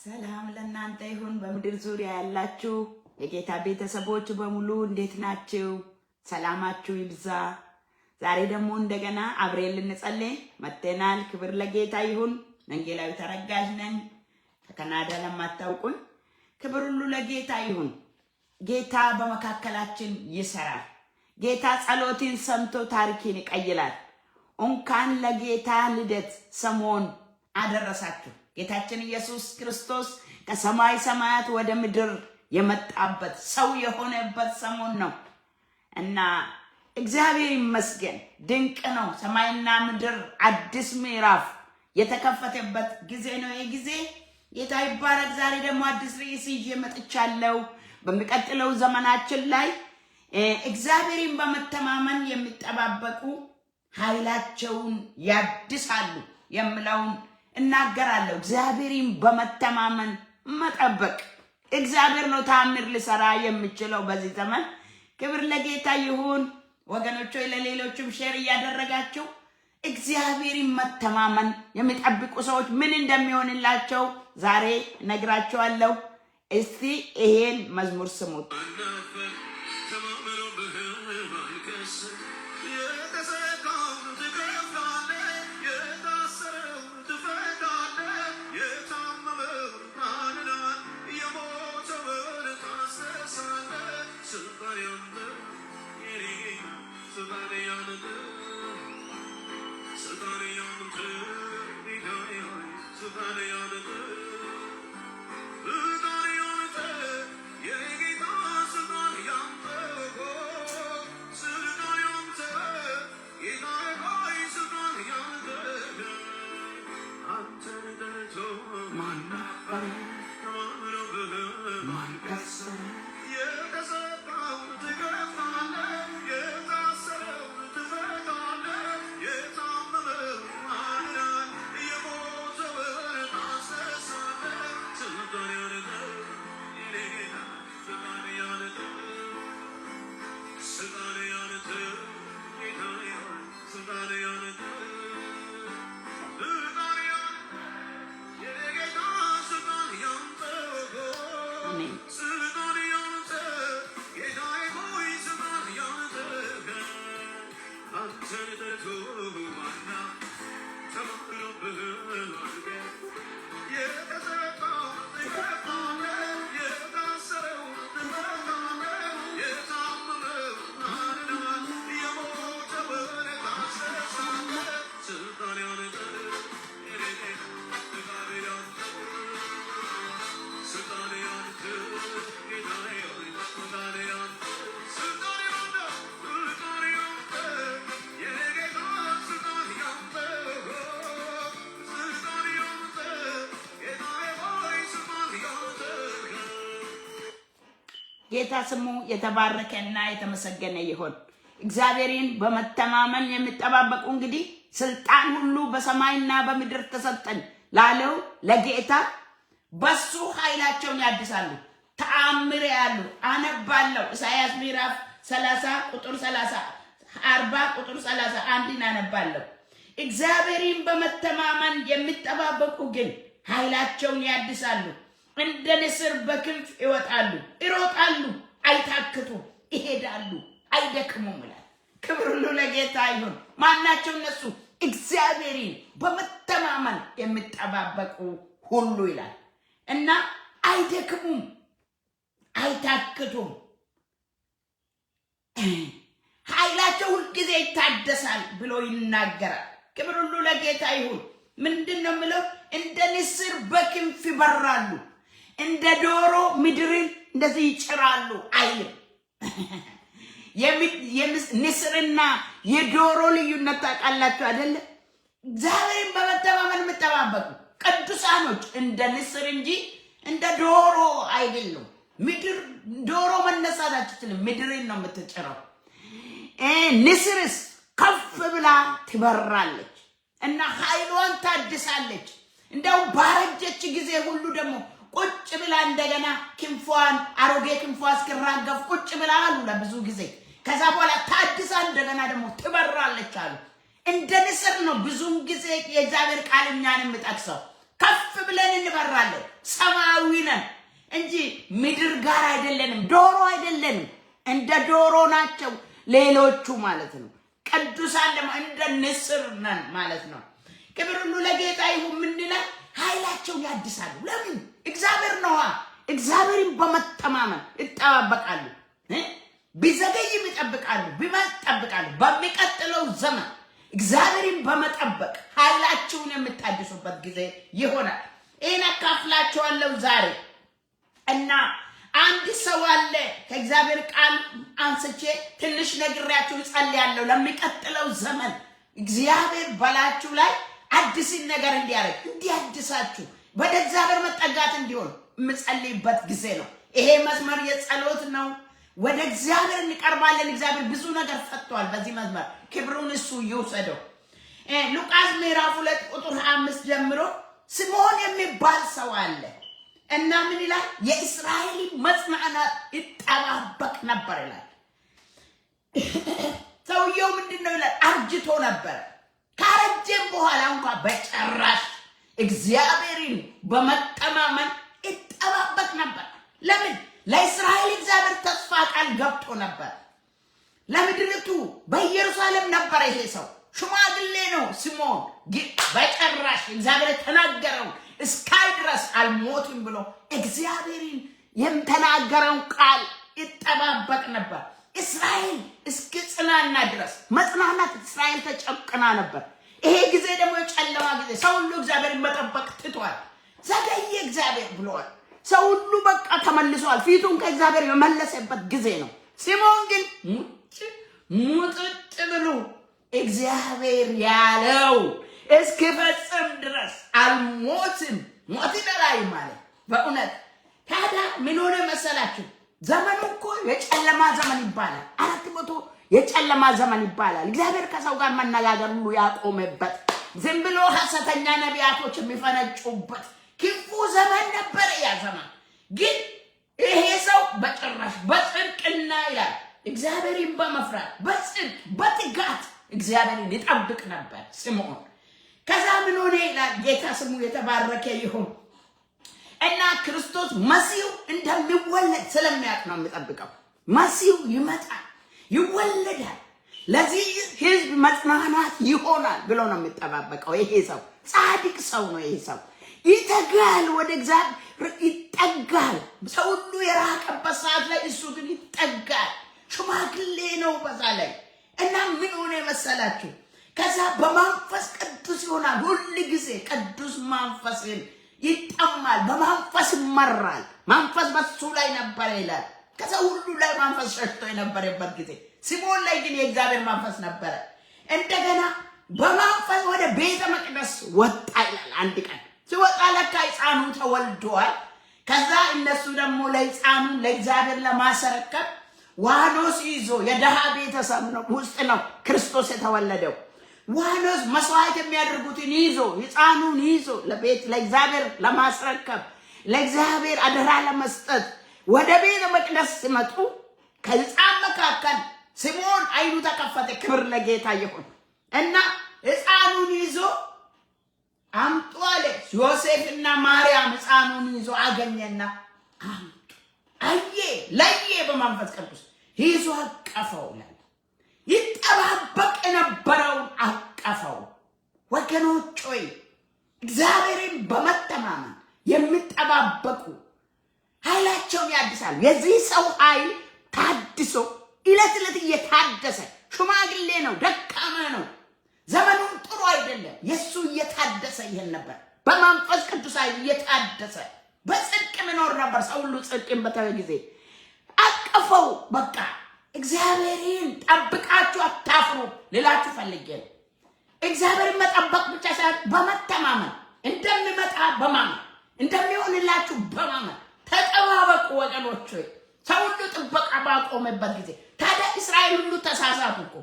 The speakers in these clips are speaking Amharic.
ሰላም ለእናንተ ይሁን። በምድር ዙሪያ ያላችሁ የጌታ ቤተሰቦች በሙሉ እንዴት ናችሁ? ሰላማችሁ ይብዛ። ዛሬ ደግሞ እንደገና አብረን ልንጸልይ መጥተናል። ክብር ለጌታ ይሁን። ወንጌላዊ ተረጋሽ ነኝ ከካናዳ። ለማታውቁኝ ክብር ሁሉ ለጌታ ይሁን። ጌታ በመካከላችን ይሰራል። ጌታ ጸሎትን ሰምቶ ታሪክን ይቀይራል። እንኳን ለጌታ ልደት ሰሞን አደረሳችሁ። ጌታችን ኢየሱስ ክርስቶስ ከሰማይ ሰማያት ወደ ምድር የመጣበት ሰው የሆነበት ሰሞን ነው እና እግዚአብሔር ይመስገን ድንቅ ነው። ሰማይና ምድር አዲስ ምዕራፍ የተከፈተበት ጊዜ ነው። የጊዜ ጌታ ይባረክ። ዛሬ ደግሞ አዲስ ርዕስ ይዤ መጥቻለሁ። በሚቀጥለው ዘመናችን ላይ እግዚአብሔርን በመተማመን የሚጠባበቁ ኃይላቸውን ያድሳሉ የሚለውን እናገራለሁ። እግዚአብሔርን በመተማመን መጠበቅ እግዚአብሔር ነው ተአምር ሊሰራ የሚችለው በዚህ ዘመን። ክብር ለጌታ ይሁን። ወገኖች ለሌሎችም ሼር እያደረጋችሁ እግዚአብሔርን መተማመን የሚጠብቁ ሰዎች ምን እንደሚሆንላቸው ዛሬ ነግራቸዋለሁ። እስቲ ይሄን መዝሙር ስሙት። ጌታ ስሙ የተባረከና የተመሰገነ ይሁን። እግዚአብሔርን በመተማመን የሚጠባበቁ እንግዲህ ስልጣን ሁሉ በሰማይና በምድር ተሰጠን ላለው ለጌታ በሱ ኃይላቸውን ያድሳሉ። ተአምር ያሉ አነባለሁ። ኢሳይያስ ምዕራፍ 30 ቁጥር 30 40 ቁጥር 31 አነባለሁ። እግዚአብሔርን በመተማመን የሚጠባበቁ ግን ኃይላቸውን ያድሳሉ። እንደ ንስር በክንፍ ይወጣሉ፣ ይሮጣሉ፣ አይታክቱም፣ ይሄዳሉ፣ አይደክሙም ይላል። ክብር ሁሉ ለጌታ ይሁን። ማናቸው እነሱ? እግዚአብሔርን በመተማመን የሚጠባበቁ ሁሉ ይላል እና አይደክሙም፣ አይታክቱም፣ ኃይላቸው ሁልጊዜ ይታደሳል ብሎ ይናገራል። ክብር ሁሉ ለጌታ ይሁን። ምንድን ነው የምለው? እንደ ንስር በክንፍ ይበራሉ፣ እንደ ዶሮ ምድርን እንደዚህ ይጭራሉ አይልም። ንስርና የዶሮ ልዩነት ታውቃላችሁ አይደለ? እግዚአብሔርን በመተማመን የምጠባበቁ ቅዱሳኖች እንደ ንስር እንጂ እንደ ዶሮ አይደሉም። ምድር ዶሮ መነሳት አትችልም፣ ምድርን ነው የምትጭረው። ንስርስ ከፍ ብላ ትበራለች እና ኃይሏን ታድሳለች። እንደው ባረጀች ጊዜ ሁሉ ደግሞ ቁጭ ብላ እንደገና ክንፏን አሮጌ ክንፏ እስኪራገፍ ቁጭ ብላ አሉ ለብዙ ጊዜ። ከዛ በኋላ ታድሳ እንደገና ደግሞ ትበራለች አሉ። እንደ ንስር ነው ብዙም ጊዜ የእግዚአብሔር ቃል እኛን የሚጠቅሰው። ከፍ ብለን እንበራለን። ሰማያዊ ነን እንጂ ምድር ጋር አይደለንም። ዶሮ አይደለንም። እንደ ዶሮ ናቸው ሌሎቹ ማለት ነው። ቅዱሳን ደግሞ እንደ ንስር ነን ማለት ነው። ክብር ሁሉ ለጌታ ይሁን። ምንድነው? ኃይላቸውን ያድሳሉ። ለምን? እግዚአብሔር ነዋ። እግዚአብሔርን በመተማመን ይጠባበቃሉ። ቢዘገይም ይጠብቃሉ፣ ቢመጣ ይጠብቃሉ። በሚቀጥለው ዘመን እግዚአብሔርን በመጠበቅ ኃይላቸውን የምታድሱበት ጊዜ ይሆናል። ይህን አካፍላችኋለሁ ዛሬ እና አንድ ሰው አለ ከእግዚአብሔር ቃል አንስቼ ትንሽ ነግሬያችሁ እጸልያለሁ። ለሚቀጥለው ዘመን እግዚአብሔር በላችሁ ላይ አዲስን ነገር እንዲያደርግ እንዲያድሳችሁ ወደ እግዚአብሔር መጠጋት እንዲሆን የምጸልይበት ጊዜ ነው። ይሄ መስመር የጸሎት ነው። ወደ እግዚአብሔር እንቀርባለን። እግዚአብሔር ብዙ ነገር ፈጥቷል በዚህ መስመር። ክብሩን እሱ ይውሰደው። ሉቃስ ምዕራፍ 2 ቁጥር 25 ጀምሮ ስምዖን የሚባል ሰው አለ እና ምን ይላል? የእስራኤል መጽናናት ይጠባበቅ ነበር ይላል። ሰውየው ምንድነው ይላል? አርጅቶ ነበር። ካረጀም በኋላ እንኳን በጭራሽ እግዚአብሔርን በመተማመን ይጠባበቅ ነበር። ለምን? ለእስራኤል እግዚአብሔር ተስፋ ቃል ገብቶ ነበር። ለምድሪቱ በኢየሩሳሌም ነበር። ይሄ ሰው ሽማግሌ ነው ስምዖን። ግን በጭራሽ እግዚአብሔር የተናገረው እስካይ ድረስ አልሞትም ብሎ እግዚአብሔርን የተናገረውን ቃል ይጠባበቅ ነበር። እስራኤል እስክጽናና ድረስ መጽናናት እስራኤል ተጨቅና ነበር። ይሄ ጊዜ ደግሞ የጨለማ ጊዜ፣ ሰው ሁሉ እግዚአብሔርን መጠበቅ ትቷል። ዘገየ እግዚአብሔር ብሏል። ሰው ሁሉ በቃ ተመልሷል። ፊቱን ከእግዚአብሔር የመለሰበት ጊዜ ነው። ስምዖን ግን ሙጥጥ ብሎ እግዚአብሔር ያለው እስኪፈጽም ድረስ አልሞትም። ሞት ይጠላል ማለት በእውነት። ታዲያ ምን ሆነ መሰላችሁ? ዘመኑ እኮ የጨለማ ዘመን ይባላል። 400 የጨለማ ዘመን ይባላል። እግዚአብሔር ከሰው ጋር መነጋገር ሁሉ ያቆመበት፣ ዝም ብሎ ሐሰተኛ ነቢያቶች የሚፈነጩበት ክፉ ዘመን ነበር ያ ዘመን። ግን ይሄ ሰው በጭራሽ በጽድቅና ይላል እግዚአብሔርን በመፍራት በጽድቅ በትጋት እግዚአብሔርን ይጠብቅ ነበር ስምዖን። ከዛ ምን ሆነ ይላል? ጌታ ስሙ የተባረከ ይሁን እና ክርስቶስ መሲሁ እንደሚወለድ ስለሚያውቅ ነው የሚጠብቀው። መሲሁ ይመጣል፣ ይወለዳል፣ ለዚህ ህዝብ መጽናናት ይሆናል ብሎ ነው የሚጠባበቀው። ይሄ ሰው ጻድቅ ሰው ነው። ይሄ ሰው ይተጋል፣ ወደ እግዚአብሔር ይጠጋል። ሰው ሁሉ የራቀበት ሰዓት ላይ እሱ ግን ይጠጋል። ሽማግሌ ነው በዛ ላይ እና ምን ሆነ መሰላችሁ? ከዛ በመንፈስ ቅዱስ ይሆናል። ሁሉ ጊዜ ቅዱስ መንፈስን ይጠማል፣ በመንፈስ ይመራል። መንፈስ በሱ ላይ ነበር ይላል። ከዛ ሁሉ ላይ መንፈስ ሸሽቶ የነበረበት ጊዜ ስምዖን ላይ ግን የእግዚአብሔር መንፈስ ነበረ። እንደገና በመንፈስ ወደ ቤተ መቅደስ ወጣ ይላል። አንድ ቀን ሲወጣ ለካ ሕፃኑ ተወልዷል። ከዛ እነሱ ደግሞ ለሕፃኑ ለእግዚአብሔር ለማስረከብ ዋኖስ ይዞ የደሃ ቤተሰብ ነው ውስጥ ነው ክርስቶስ የተወለደው። ዋኖስ መስዋዕት የሚያደርጉትን ይዞ ሕፃኑን ይዞ ለቤት ለእግዚአብሔር ለማስረከብ ለእግዚአብሔር አደራ ለመስጠት ወደ ቤተ መቅደስ ሲመጡ ከሕፃን መካከል ስምዖን አይኑ ተከፈተ። ክብር ለጌታ ይሁን እና ሕፃኑን ይዞ አምጡ አለ። ዮሴፍና ማርያም ሕፃኑን ይዞ አገኘና አምጡ አየ ለየ በመንፈስ ቅዱስ ይዞ አቀፈው። ይጠባበቅ የነበረውን አቀፈው። ወገኖች ሆይ እግዚአብሔርን በመተማመን የሚጠባበቁ ኃይላቸውን ያድሳሉ። የዚህ ሰው ኃይል ታድሶ ዕለት ዕለት እየታደሰ ሽማግሌ ነው፣ ደካማ ነው፣ ዘመኑን ጥሩ አይደለም። የሱ እየታደሰ ይሄን ነበር። በመንፈስ ቅዱስ ኃይል እየታደሰ በጽድቅ መኖር ነበር። ሰው ሁሉ ጽድቅን በተወ ጊዜ አቀፈው። በቃ እግዚአብሔርን ጠብቃችሁ አታፍሩ ልላችሁ ፈልጌ ነው። እግዚአብሔርን መጠበቅ ብቻ ሳይሆን በመተማመን እንደሚመጣ በማመን እንደሚሆንላችሁ በማመን ተጠባበቁ ወገኖች። ሰው ሁሉ ጥበቃ ባቆመበት ጊዜ ታዲያ እስራኤል ሁሉ ተሳሳቱ እኮ።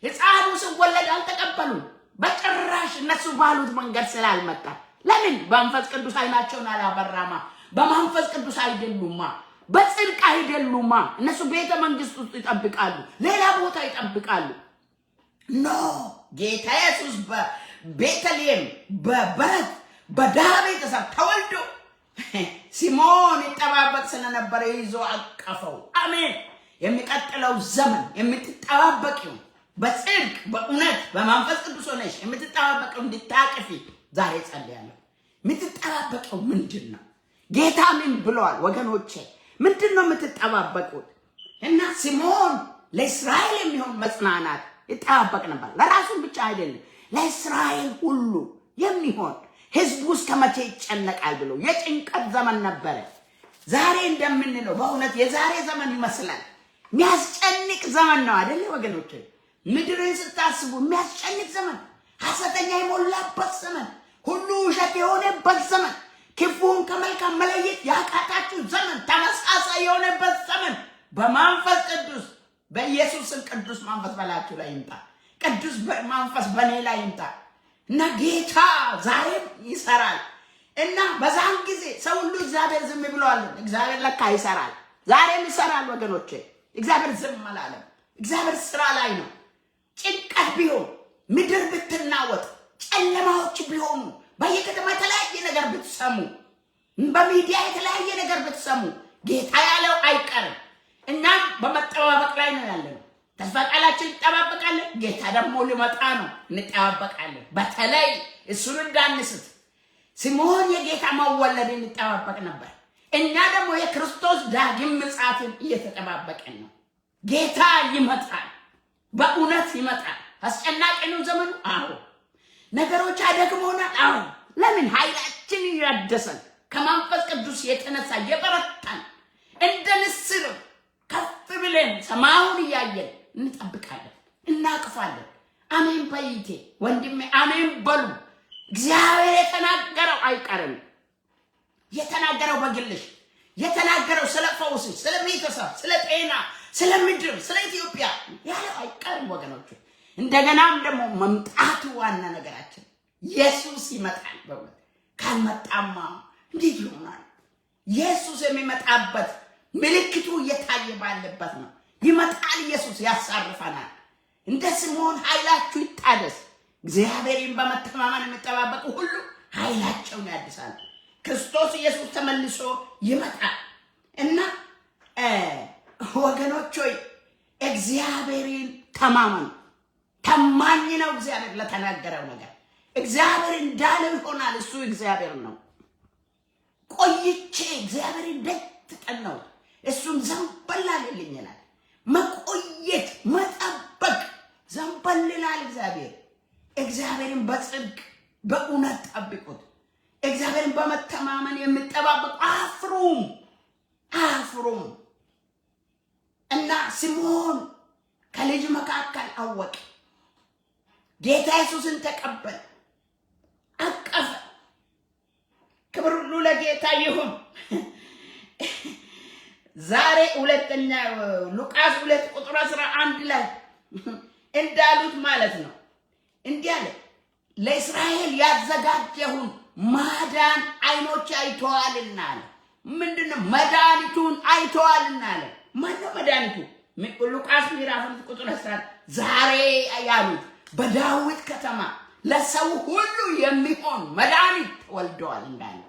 ሕፃኑ ሲወለድ አልተቀበሉም በጭራሽ። እነሱ ባሉት መንገድ ስላልመጣ ለምን? በመንፈስ ቅዱስ አይናቸውን አላበራማ። በመንፈስ ቅዱስ አይደሉማ፣ በጽድቅ አይደሉማ። እነሱ ቤተ መንግስት ውስጥ ይጠብቃሉ፣ ሌላ ቦታ ይጠብቃሉ። ኖ ጌታ ኢየሱስ በቤተልሔም በበረት በዳዊት ቤተሰብ ተወልዶ ሲሞን ይጠባበቅ ስለነበረ ይዞ አቀፈው። አሜን። የሚቀጥለው ዘመን የምትጠባበቂው በጽድቅ በእውነት በመንፈስ ቅዱስ ሆነሽ የምትጠባበቂው እንድታቅፊ ዛሬ ጸልያለሁ። የምትጠባበቂው ምንድነው? ጌታ ምን ብለዋል ወገኖቼ? ምንድነው የምትጠባበቁት? እና ሲሞን ለእስራኤል የሚሆን መጽናናት ይጠባበቅ ነበር። ለራሱን ብቻ አይደለም፣ ለእስራኤል ሁሉ የሚሆን ህዝቡ እስከ መቼ ይጨነቃል ብሎ የጭንቀት ዘመን ነበረ። ዛሬ እንደምንለው በእውነት የዛሬ ዘመን ይመስላል። የሚያስጨንቅ ዘመን ነው አይደል ወገኖቼ? ምድርን ስታስቡ የሚያስጨንቅ ዘመን፣ ሐሰተኛ የሞላበት ዘመን፣ ሁሉ ውሸት የሆነበት ዘመን፣ ክፉን ከመልካም መለየት ያቃታችሁ ዘመን፣ ተመሳሳይ የሆነበት ዘመን በመንፈስ ቅዱስ በኢየሱስ ቅዱስ መንፈስ በላችሁ ላይ ይምጣ። ቅዱስ መንፈስ በኔ ላይ ይምጣ እና ጌታ ዛሬም ይሰራል። እና በዛን ጊዜ ሰው ሁሉ እግዚአብሔር ዝም ብለዋል። እግዚአብሔር ለካ ይሰራል፣ ዛሬም ይሰራል ወገኖቼ። እግዚአብሔር ዝም አላለም። እግዚአብሔር ስራ ላይ ነው። ጭንቀት ቢሆን፣ ምድር ብትናወጥ፣ ጨለማዎች ቢሆኑ፣ በየከተማ የተለያየ ነገር ብትሰሙ፣ በሚዲያ የተለያየ ነገር ብትሰሙ ጌታ ያለው አይቀርም። እናም በመጠባበቅ ላይ ነው ያለነው። ተስፋ ቃላችን እንጠባበቃለን። ጌታ ደግሞ ሊመጣ ነው፣ እንጠባበቃለን። በተለይ እሱን እንዳንስት ሲሞን የጌታ መወለድን እንጠባበቅ ነበር። እኛ ደግሞ የክርስቶስ ዳግም ምጽአትን እየተጠባበቅን ነው። ጌታ ይመጣል፣ በእውነት ይመጣል። አስጨናቂ ነው ዘመኑ። አዎ ነገሮች አደግሞናል። አዎ ለምን? ኃይላችን እያደሰን ከመንፈስ ቅዱስ የተነሳ የበረታን እንደ ንስር ከፍ ብለን ሰማዩን እያየን እንጠብቃለን፣ እናቅፋለን። አሜን በይቴ ወንድሜ አሜን በሉ። እግዚአብሔር የተናገረው አይቀርም። የተናገረው በግልሽ የተናገረው ስለ ፈውስሽ፣ ስለ ቤተሰብ፣ ስለ ጤና፣ ስለ ምድር፣ ስለ ኢትዮጵያ ያለው አይቀርም ወገኖች። እንደገናም ደግሞ መምጣቱ ዋና ነገራችን። ኢየሱስ ይመጣል። በእውነት ካልመጣማ እንዴት ይሆናል? ኢየሱስ የሚመጣበት ምልክቱ እየታየ ባለበት ነው። ይመጣል ኢየሱስ፣ ያሳርፈናል። እንደ ስምዖን ኃይላችሁ ይታደስ። እግዚአብሔርን በመተማመን የሚጠባበቁ ሁሉ ኃይላቸውን ያድሳል። ክርስቶስ ኢየሱስ ተመልሶ ይመጣል እና ወገኖች ሆይ እግዚአብሔርን ተማመኑ። ታማኝ ነው እግዚአብሔር ለተናገረው ነገር። እግዚአብሔር እንዳለው ይሆናል። እሱ እግዚአብሔር ነው። ቆይቼ እግዚአብሔርን ደጅ ጠናሁት፣ እሱም ዘንበል አለልኝ ይላል። መቆየት መጠበቅ ዘንበል ይላል እግዚአብሔር። እግዚአብሔርን በጽድቅ በእውነት ጠብቁት። እግዚአብሔርን በመተማመን የምጠባበቁ አፍሩም አፍሩም። እና ስምዖን ከልጅ መካከል አወቀ። ጌታ ኢየሱስን ተቀበለ፣ አቀፈ። ክብር ሁሉ ለጌታ ይሁን። ዛሬ ሁለተኛ ሉቃስ 2 ቁጥር 11 ላይ እንዳሉት ማለት ነው። እንዲህ አለ፣ ለእስራኤል ያዘጋጀሁን ማዳን አይኖች አይተዋልና አለ። ምንድነው? መድኃኒቱን አይተዋልና አለ። ማነው መድኃኒቱ? ሉቃስ ምዕራፍ 1 ቁጥር 11 ዛሬ ያሉት በዳዊት ከተማ ለሰው ሁሉ የሚሆን መድኃኒት ተወልደዋል እንዳለ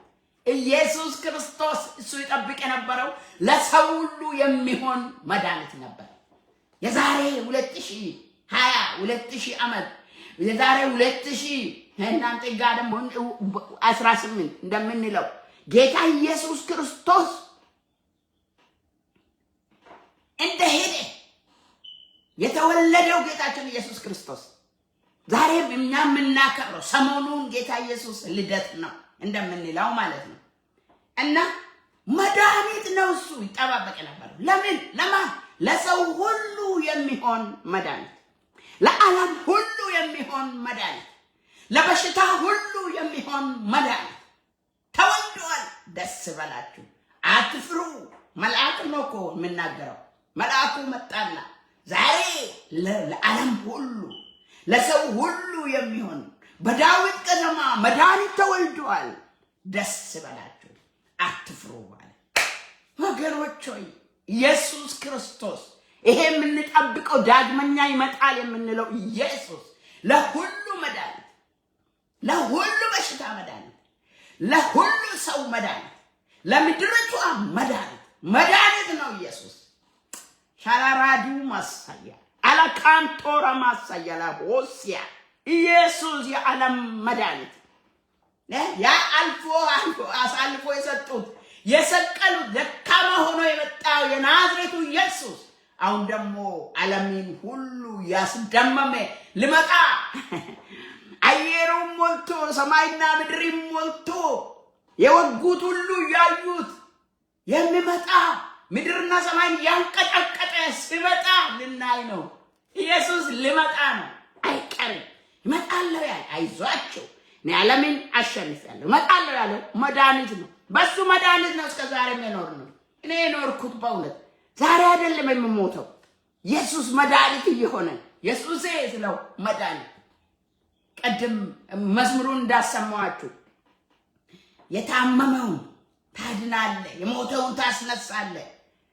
ኢየሱስ ክርስቶስ እሱ ይጠብቅ የነበረው ለሰው ሁሉ የሚሆን መድኃኒት ነበር። የዛሬ 2020 ዓመት የዛሬ 2000 እናንተ ጋር ደግሞ 18 እንደምንለው ጌታ ኢየሱስ ክርስቶስ እንደሄደ የተወለደው ጌታችን ኢየሱስ ክርስቶስ ዛሬም እኛ የምናከብረው ሰሞኑን ጌታ ኢየሱስ ልደት ነው እንደምንለው ማለት ነው። እና መድኃኒት ነው እሱ ይጠባበቅ ነበር። ለምን? ለማን? ለሰው ሁሉ የሚሆን መድኃኒት፣ ለዓለም ሁሉ የሚሆን መድኃኒት፣ ለበሽታ ሁሉ የሚሆን መድኃኒት ተወልዷል። ደስ በላችሁ፣ አትፍሩ። መልአክ ነው እኮ የምናገረው። መልአኩ መጣና ዛሬ ለዓለም ሁሉ ለሰው ሁሉ የሚሆን በዳዊት ከተማ መድኃኒት ተወልዷል። ደስ በላችሁ፣ አትፍሩ አለ። ወገኖች ሆይ ኢየሱስ ክርስቶስ ይሄ የምንጠብቀው ዳግመኛ ይመጣል የምንለው ኢየሱስ ለሁሉ መድኃኒት፣ ለሁሉ በሽታ መድኃኒት፣ ለሁሉ ሰው መድኃኒት፣ ለምድሪቷ መድኃኒት ነው ኢየሱስ። ሻላራዲው ማሳያ አላካንቶራ ማሳያ ላቦሲያ ኢየሱስ የዓለም መድኃኒት ያ አሳልፎ የሰጡት የሰቀሉት ደካማ ሆኖ የመጣው የናዝሬቱ ኢየሱስ አሁን ደግሞ ዓለምን ሁሉ ያስደመመ ልመጣ አየሩን ሞልቶ ሰማይና ምድርን ሞልቶ የወጉት ሁሉ ያዩት የሚመጣ ምድርና ሰማይን ያንቀጠቀጠ ሲመጣ ልናይ ነው። ኢየሱስ ልመጣ ነው፣ አይቀርም። ይመጣለው ያለ አይዟቸው እኔ ዓለምን አሸንፌያለሁ እመጣለሁ ያለው መድኃኒት ነው። በሱ መድኃኒት ነው እስከ ዛሬ የኖር ነው። እኔ የኖርኩት በእውነት ዛሬ አይደለም የምሞተው። ኢየሱስ መድኃኒት እየሆነ ኢየሱስ ስለው መድኃኒት ቀድም መዝሙሩን እንዳሰማዋችሁ የታመመውን ታድናለ፣ የሞተውን ታስነሳለ፣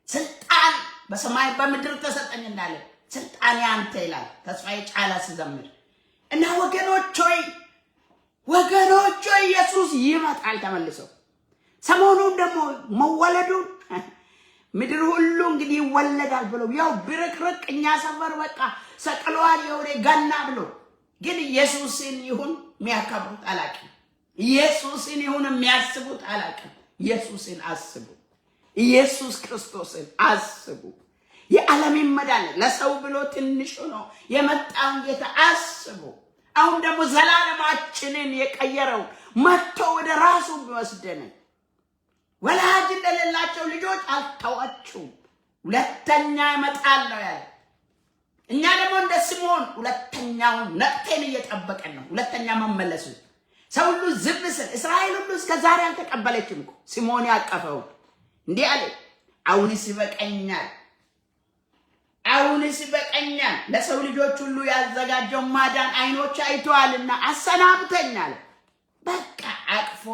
ስልጣን በሰማይ በምድር ተሰጠኝ እንዳለ ስልጣን ያንተ ይላል ተስፋዬ ጫላ ሲዘምር እና ወገኖች ሆይ ኢየሱስ ይመጣል ተመልሰው። ሰሞኑን ደግሞ መወለዱን ምድር ሁሉ እንግዲህ ይወለዳል ብሎ ያው ብርቅርቅ እኛ ሰፈር በቃ ሰቅለዋል የወሬ ገና ብሎ ግን ኢየሱስን ይሁን የሚያከብሩት አላውቅም። ኢየሱስን ይሁን የሚያስቡት አላውቅም። ኢየሱስን አስቡ። ኢየሱስ ክርስቶስን አስቡ። የዓለምን መድኃኒት ለሰው ብሎ ትንሽ ሆኖ የመጣውን ጌታ አስቡ። አሁን ደግሞ ዘላለማችንን የቀየረው መጥቶ ወደ ራሱ ቢወስደን ወላጅ እንደሌላቸው ልጆች አልተዋችሁም፣ ሁለተኛ እመጣለሁ ያለ። እኛ ደግሞ እንደ ስምዖን ሁለተኛውን ነቅተን እየጠበቀን ነው። ሁለተኛ መመለሱ ሰው ሁሉ ዝም ስል እስራኤል ሁሉ እስከ ዛሬ አልተቀበለችም እኮ። ስምዖን ያቀፈው እንዲህ አለ፣ አሁንስ ይበቃኛል፣ አሁንስ ይበቃኛል። ለሰው ልጆች ሁሉ ያዘጋጀው ማዳን አይኖች አይተዋልና አሰናብተኛል። በቃ አቅፎ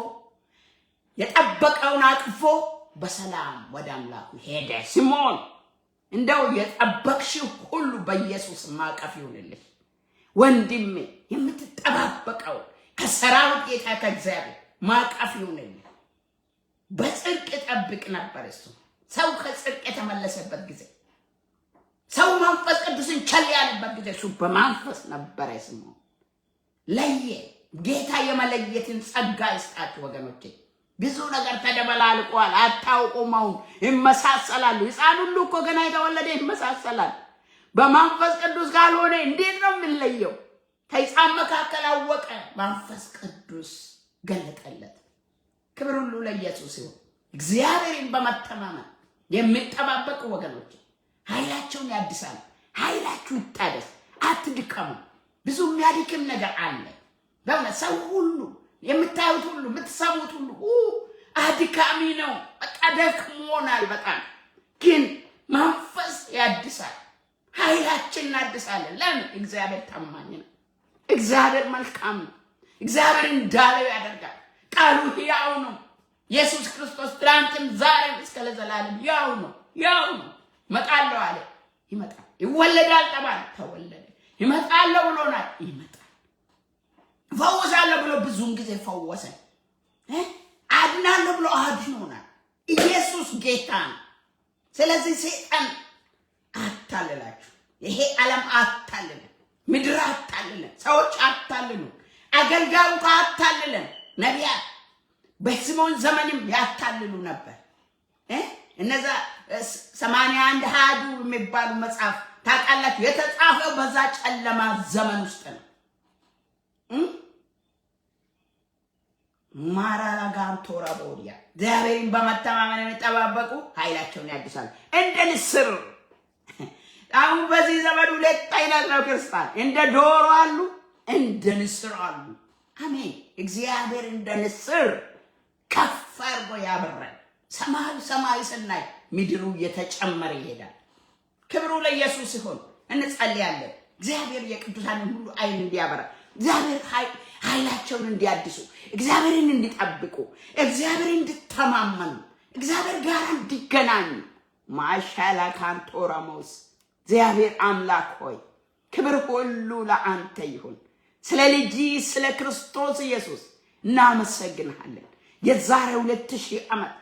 የጠበቀውን አቅፎ በሰላም ወደ አምላኩ ሄደ። ስምዖን እንደው የጠበቅሽው ሁሉ በኢየሱስ ማቀፍ ይሁንልሽ ወንድሜ። የምትጠባበቀው ከሰራዊት ጌታ ከእግዚአብሔር ማቀፍ ይሁንልሽ። በጽድቅ ጠብቅ ነበር እሱ። ሰው ከጽድቅ የተመለሰበት ጊዜ፣ ሰው መንፈስ ቅዱስን ቸል ያለበት ጊዜ እሱ በመንፈስ ነበረ። ስምዖን ለየ። ጌታ የመለየትን ጸጋ ይስጣችሁ ወገኖቼ። ብዙ ነገር ተደበላልቋል፣ አታውቁም። አሁን ይመሳሰላሉ። ሕፃን ሁሉ እኮ ገና የተወለደ ይመሳሰላል። በመንፈስ ቅዱስ ካልሆነ እንዴት ነው የምንለየው? ከሕፃን መካከል አወቀ፣ መንፈስ ቅዱስ ገለጠለት። ክብር ሁሉ ለኢየሱስ ይሁን። እግዚአብሔርን በመተማመን የሚጠባበቁ ወገኖች ኃይላቸውን ያድሳሉ። ኃይላችሁ ይታደስ፣ አትድከሙ። ብዙ የሚያድክም ነገር አለ። በእውነት ሰው ሁሉ የምታዩት ሁሉ የምትሰሙት ሁሉ አድካሚ ነው። በቃ ደክሞናል በጣም። ግን መንፈስ ያድሳል፣ ኃይላችን እናድሳለን። ለምን? እግዚአብሔር ታማኝ ነው። እግዚአብሔር መልካም ነው። እግዚአብሔር እንዳለው ያደርጋል። ቃሉ ሕያው ነው። ኢየሱስ ክርስቶስ ትናንትም ዛሬም እስከ ለዘላለም ያው ነው። ይመጣለሁ አለ፣ ይመጣል። ይወለዳል ተባለ፣ ተወለደ። ይመጣለሁ ብሎናል፣ ይመጣል። ፈውሳለሁ ብሎ ብዙውን ጊዜ ፈወሰ። አድናለሁ ብሎ አድኖናል። ኢየሱስ ጌታ ነው። ስለዚህ ሰይጣን አታለላችሁ። ይሄ ዓለም አታለለ፣ ምድር አታለለ፣ ሰዎች አታለሉ፣ አገልጋዩ አታለለን። ነቢያት በስምዖን ዘመንም ያታልሉ ነበር። እነዛ 81 አሐዱ የሚባሉ መጽሐፍ ታውቃላችሁ፣ የተጻፈው በዛ ጨለማ ዘመን ውስጥ ነው። ማራጋን ቶራ ቦዲያ እግዚአብሔርን በመተማመን የሚጠባበቁ ኃይላቸውን ያድሳሉ እንደ ንስር። አሁን በዚህ ዘመን ሁለት አይነት ነው ክርስቲያን፣ እንደ ዶሮ አሉ፣ እንደ ንስር አሉ። አሜን። እግዚአብሔር እንደ ንስር ከፍ አድርጎ ያበራል። ሰማይ ስናይ ምድሩ እየተጨመረ ይሄዳል። ክብሩ ለኢየሱስ ይሁን። እንጸልያለን። እግዚአብሔር የቅዱሳንን ሁሉ አይን እንዲያበራ፣ እግዚአብሔር ኃይላቸውን እንዲያድሱ፣ እግዚአብሔርን እንዲጠብቁ፣ እግዚአብሔርን እንዲተማመኑ፣ እግዚአብሔር ጋር እንዲገናኙ ማሻላ ካንቶራሞስ እግዚአብሔር አምላክ ሆይ ክብር ሁሉ ለአንተ ይሁን። ስለ ልጅ ስለ ክርስቶስ ኢየሱስ እናመሰግንሃለን። የዛሬ 2000 ዓመት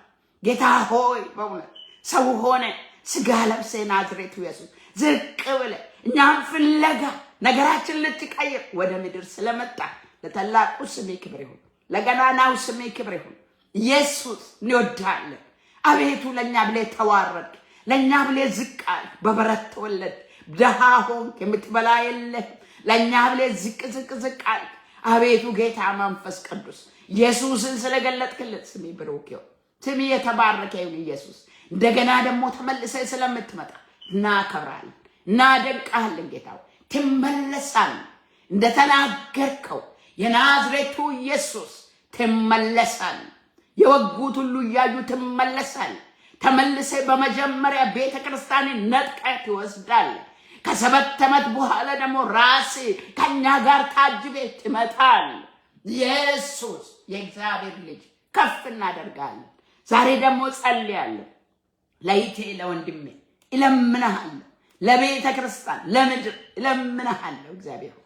ጌታ ሆይ በእውነት ሰው ሆነ ስጋ ለብሰ ናዝሬቱ ኢየሱስ ዝቅ ብለ እኛን ፍለጋ ነገራችን ልትቀይር ወደ ምድር ስለመጣ ለታላቁ ስሜ ክብር ይሁን፣ ለገናናው ስሜ ክብር ይሁን። ኢየሱስ እንወዳለን። አቤቱ ለኛ ብለ ተዋረድ፣ ለኛ ብለ ዝቅ አል፣ በበረት ተወለድ፣ ደሃ ሆንክ፣ የምትበላ የለህ፣ ለኛ ብለ ዝቅ አል። አቤቱ ጌታ መንፈስ ቅዱስ ኢየሱስን ስለገለጥክለት ስሜ ብሩክ ይሁን፣ ስሜ የተባረከ ይሁን። ኢየሱስ እንደገና ደግሞ ተመልሰ ስለምትመጣ እናከብራለን፣ እናደንቃለን። ጌታው ትመለሳለህ እንደተናገርከው የናዝሬቱ ኢየሱስ ትመለሳለህ። የወጉት ሁሉ እያዩ ትመለሳለህ። ተመልሰ በመጀመሪያ ቤተክርስቲያንን ነጥቀህ ትወስዳለህ። ከ7 ዓመት በኋላ ደግሞ ራስ ከኛ ጋር ታጅበ ትመጣለህ። ኢየሱስ የእግዚአብሔር ልጅ ከፍ እናደርጋለን። ዛሬ ደግሞ ጸልያለሁ ለይቴ ለወንድሜ እለምንሃለሁ፣ ለቤተ ክርስቲያን ለምድር እለምንሃለሁ። እግዚአብሔር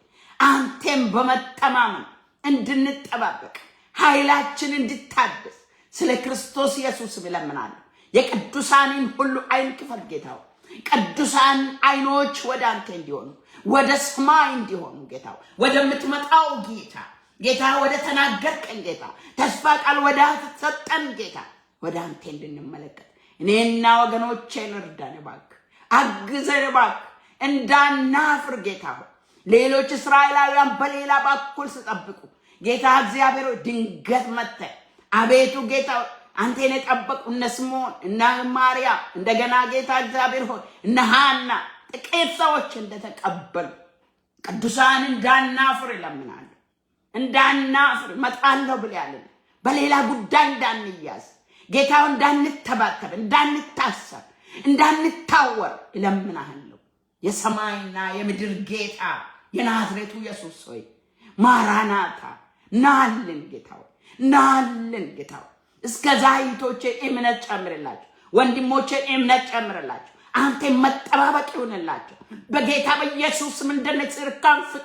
አንተም በመተማመን እንድንጠባበቅ ኃይላችን እንድታደስ ስለ ክርስቶስ ኢየሱስ እለምናለሁ። የቅዱሳንን ሁሉ አይን ክፈት ጌታው። ቅዱሳን አይኖች ወደ አንተ እንዲሆኑ ወደ ሰማይ እንዲሆኑ ጌታው፣ ወደምትመጣው ጌታ ወደ ተናገርከን ጌታ፣ ተስፋ ቃል ወደ ተሰጠን ጌታ ወደ አንተ እንድንመለከት እኔና ወገኖቼን እርዳን እባክህ፣ አግዘን እባክህ፣ እንዳናፍር ጌታ ሆይ። ሌሎች እስራኤላውያን በሌላ በኩል ሲጠብቁ ጌታ እግዚአብሔር ድንገት መጥተህ አቤቱ ጌታ አንተን የጠበቁ እነ ስምዖን እና ማርያም እንደገና ጌታ እግዚአብሔር ሆይ እነ ሐና ጥቂት ሰዎች እንደተቀበሉ ቅዱሳን እንዳናፍር እለምናለሁ። እንዳናፍር መጣለሁ ብለያለን። በሌላ ጉዳይ እንዳንያዝ ጌታው እንዳንተባተብ፣ እንዳንታሰር፣ እንዳንታወር እለምናለሁ። የሰማይና የምድር ጌታ የናዝሬቱ ኢየሱስ ሆይ ማራናታ ናልን ጌታው፣ ናልን ጌታው። እስከ ዛይቶቼ እምነት ጨምርላቸው፣ ወንድሞቼ እምነት ጨምርላቸው። አንተ መጠባበቅ ይሁንላቸው በጌታ በኢየሱስ ስም። እንደነጽር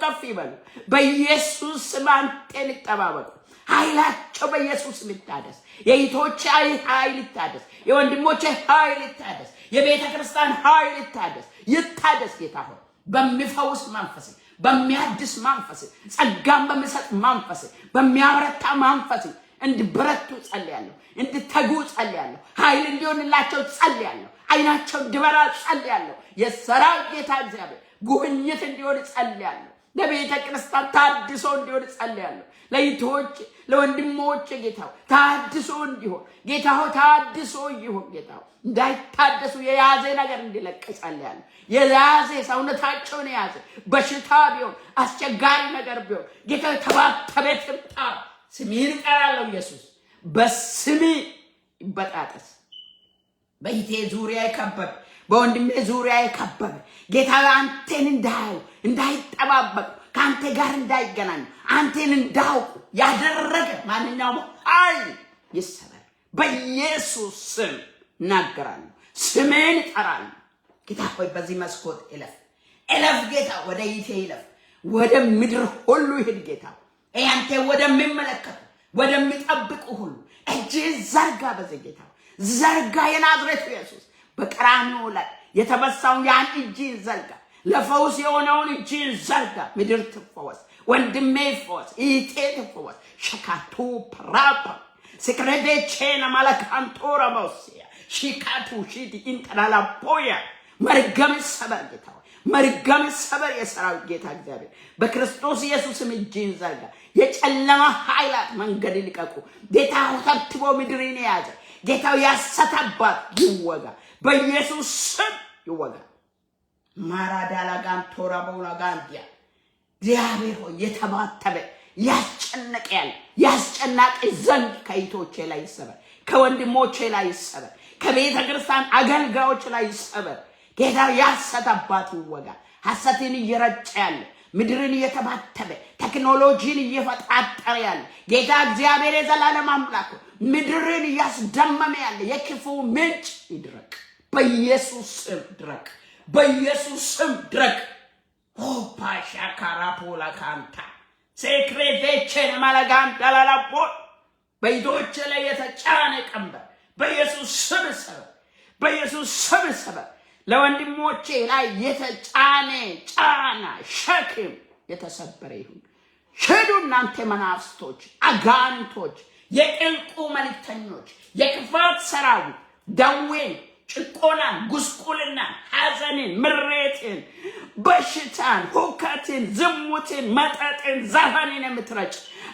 ከፍ ይበሉ በኢየሱስ ስም። አንተን ይጠባበቁ። ኃይላቸው በኢየሱስ ስም ይታደስ። የይቶቼ ኃይል ይታደስ፣ የወንድሞቼ ኃይል ይታደስ፣ የቤተ ክርስቲያን ኃይል ይታደስ ጌታ ሆይ በሚፈውስ መንፈስ፣ በሚያድስ መንፈስ፣ ጸጋን በሚሰጥ መንፈስ፣ በሚያበረታ መንፈስ እንዲበረቱ ጸልያለሁ፣ እንዲተጉ ጸልያለሁ፣ ኃይል እንዲሆንላቸው ጸልያለሁ፣ አይናቸው እንዲበራ ጸልያለሁ። የሰራዊት ጌታ እግዚአብሔር ጉብኝት እንዲሆን ጸልያለሁ። ለቤተ ክርስቲያን ታድሶ እንዲሆን ጸልያለሁ። ለይቶች ለወንድሞች ጌታው ታድሶ እንዲሆን ጌታው ታድሶ ይሁን። ጌታው እንዳይታደሱ የያዘ ነገር እንዲለቅ ጸልያለሁ። የያዘ ሰውነታቸውን የያዘ በሽታ ቢሆን አስቸጋሪ ነገር ቢሆን ጌታው ተባተበት ይምጣ። ስሜን እጠራለሁ ኢየሱስ፣ በስሜ ይበጣጠስ። በይቴ ዙሪያ የከበበ በወንድሜ ዙሪያ የከበበ ጌታ አንተን እንዳያዩ እንዳይጠባበቁ ከአንተ ጋር እንዳይገናኙ አንተን እንዳውቁ ያደረገ ማንኛውም ኃይል ይሰበር በኢየሱስ ስም እናገራለሁ። ስሜን እጠራለሁ። ጌታ ሆይ በዚህ መስኮት እለፍ ጌታ፣ ወደ ይቴ እለፍ፣ ወደ ምድር ሁሉ ይሄድ ጌታ። አንተ ወደሚመለከቱ ወደሚጠብቁ ሁሉ እጅህ ዘርጋ። በዚህ ጌታ ዘርጋ። የናዝሬቱ ኢየሱስ በቀራንዮ ላይ የተበሳውን ያን እጅህ ዘርጋ። ለፈውስ የሆነውን እጅህን ዘርጋ። ምድር ትፈወስ፣ ወንድሜ ይፈወስ፣ ይቴ ትፈወስ። ሸካቱ ፕራፓ ስክረዴቼና ማለካንቶራ በውስያ ሺካቱ ሺዲ ኢንተራላፖያ መርገም ሰበር ጌታ፣ መርገም ሰበር። የሰራዊት ጌታ እግዚአብሔር በክርስቶስ ኢየሱስም እጅህን ዘርጋ። የጨለማ ኃይላት መንገድ ይልቀቁ ጌታ። ተብትቦ ምድርን የያዘ ጌታው ያሰተባት ይወጋ በኢየሱስ ስም ይወጋ። ማራዳላ ጋንቶራ በውላ ጋንዲያ እግዚአብሔር ሆይ የተባተበ ያስጨነቀ ያስጨናቀ ዘንድ ከይቶቼ ላይ ይሰበር፣ ከወንድሞቼ ላይ ይሰበር፣ ከቤተ ክርስቲያን አገልጋዮች ላይ ይሰበር። ጌታው ያሰተባት ይወጋ። ሐሰትን እየረጨ ያለ ምድርን እየተባተበ ቴክኖሎጂን እየፈጣጠረ ያለ ጌታ እግዚአብሔር የዘላለም አምላክ ምድርን እያስደመመ ያለ የክፉ ምንጭ ይድረቅ በኢየሱስ ስም ድረቅ፣ በኢየሱስ ስም ድረቅ። ፓሻ ካራፖላ ካንታ ሴክሬቴቼን ማለጋን ዳላላፖ በይቶች ላይ የተጫነ ቀንበር በኢየሱስ ስም ሰበር፣ በኢየሱስ ስም ሰበር። ለወንድሞቼ ላይ የተጫነ ጫና ሸክም የተሰበረ ይሁን። ሂዱ እናንተ መናፍስቶች፣ አጋንንቶች፣ የቅንቁ መልእክተኞች፣ የክፋት ሰራዊት ደዌን፣ ጭቆናን፣ ጉስቁልናን፣ ሐዘንን፣ ምሬትን፣ በሽታን፣ ሁከትን፣ ዝሙትን፣ መጠጥን፣ ዘፈንን የምትረጭ